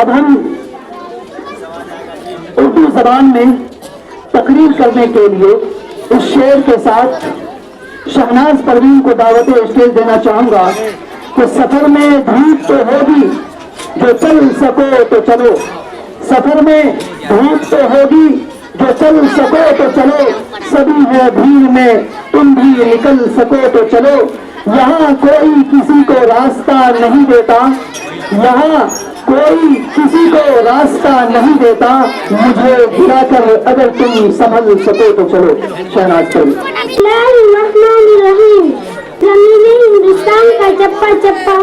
اب ہم اردو زبان میں تقریر کرنے کے لیے اس شعر کے ساتھ شہناز پروین کو دعوت اسٹیج دینا چاہوں گا کہ سفر میں دھوپ تو ہوگی جو چل سکو تو چلو، سفر میں دھوپ تو ہوگی جو چل سکو تو چلو، سبھی ہے بھیڑ میں تم بھی نکل سکو تو چلو، یہاں کوئی کسی کو راستہ نہیں دیتا، یہاں کوئی کسی کو راستہ نہیں دیتا، مجھے گرا کر اگر تم سنبھل سکو تو چلو۔ شہناز پروین۔ بسم اللہ الرحمن الرحیم۔ زمین ہندوستان کا چپا چپا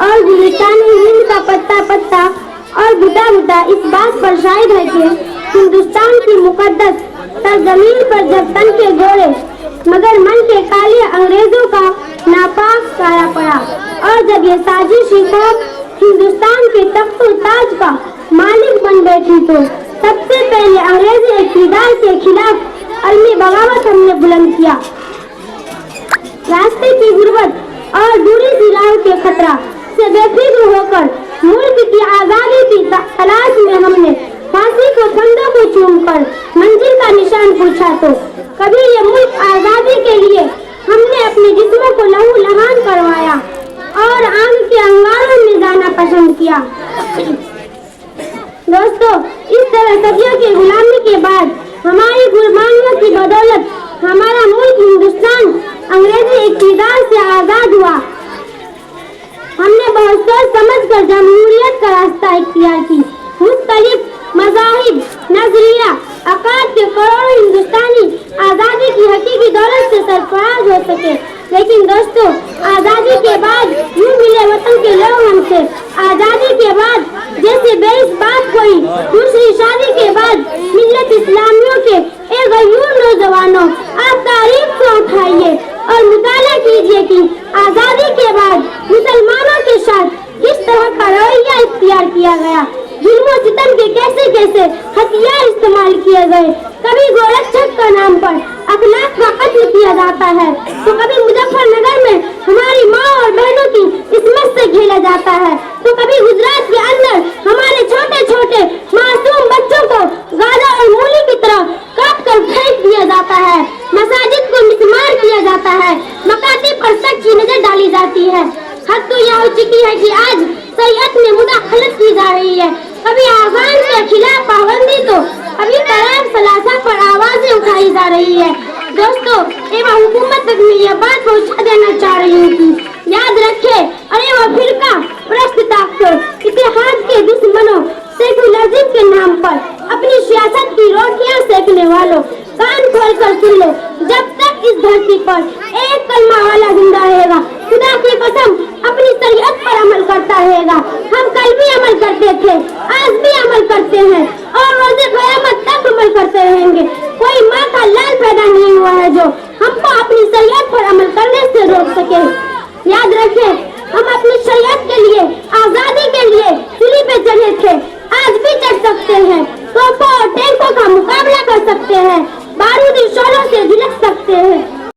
اور گلستان ہند کا پتا پتا اور بوٹا بوٹا اس بات پر شاہد ہے کہ ہندوستان کی مقدس سرزمین پر جب تن کے گھوڑے مگر من کے کالے انگریزوں کا ناپاک سایہ پڑا، اور جب یہ سازشی قوم ہندوستان کے تخت و تاج کا مالک بن بیٹھی تو سب سے پہلے انگریزی اقتدار کے خلاف علمی بغاوت ہم نے بلند کیا۔ راستے کی غربت اور دوری سی راہ کے خطرہ سے بے فکر ہو کر ملک کی آزادی کی تلاش میں ہم نے پھانسی کو کندھوں کو چوم کر منزل کا نشان پوچھا تو کبھی یہ ملک آزادی کے لیے ہم نے اپنے جسموں کو لہو لہان کروایا اور آگ کے انگاروں میں جانا پسند کیا۔ دوستو، اس طرح صدیوں کی غلامی کے بعد ہماری قربانیوں کی بدولت ہمارا ملک ہندوستان انگریزی اقتدار سے آزاد ہوا۔ ہم نے بہت سوچ سمجھ کر جمہوریت کا راستہ اختیار کی۔ مختلف مذاہب، نظریہ، عقائد کے کروڑوں ہندوستانی آزادی کی حقیقی دولت سے سرفراز ہو سکے، لیکن دوستو، آزادی کے بعد یوں ملے وطن کے لوگ ہم سے، آزادی کے بعد جیسے بے اس بات ہوئی دوسری شادی کے بعد ملت اسلامیوں کے اے غیور نوجوانوں، آپ تاریخ کو اٹھائیے اور مطالعہ کیجیے کہ آزادی کے بعد مسلمانوں کے ساتھ کس طرح کا رویہ اختیار کیا گیا، ظلم و ستم کے کیسے کیسے ہتھیار استعمال کیے گئے۔ کبھی گورکھشپ کا نام پر اخلاق کا قتل کیا جاتا ہے تو کبھی مظفر نگر میں ہماری ماں اور بہنوں کی عصمت سے کھیلا جاتا ہے، تو کبھی گجرات کے اندر ہمارے چھوٹے چھوٹے معصوم بچوں کو گاجر اور مولی کی طرح کاٹ کر پھینک دیا جاتا ہے، مساجد کو مسمار کیا جاتا ہے، مکاتب پر شک کی نظر ڈالی جاتی ہے۔ حد تو یہ ہو چکی ہے کہ آج شریعت میں مداخلت کی جا رہی ہے، کبھی آزان کے خلاف پابندی تو کبھی طلاق ثلاثہ پر آوازیں اٹھائی جا رہی ہے۔ دوستو، ایوہ حکومت تک میں یہ بات پہنچا دینا چاہ رہی ہوں کہ یاد رکھے، ارے وہ فرقہ پرست طاقتوں اتحاد کے دشمنوں، سیکولرزم کے نام پر اپنی سیاست کی روٹیاں سیکنے والوں، کان کھول کر سن لو، جب تک اس دھرتی پر ایک کلمہ والا زندہ رہے گا، خدا کی قسم اپنی شریعت پر عمل کرتا رہے گا۔ ہم کل بھی عمل کرتے تھے، آج بھی عمل کرتے ہیں اور روز قیامت تک عمل کرتے رہیں گے۔ کوئی ماں کا لال پیدا نہیں ہوا ہے جو ہم کو اپنی شریعت پر عمل کرنے سے روک سکے۔ یاد رکھیں، ہم اپنی شریعت کے لیے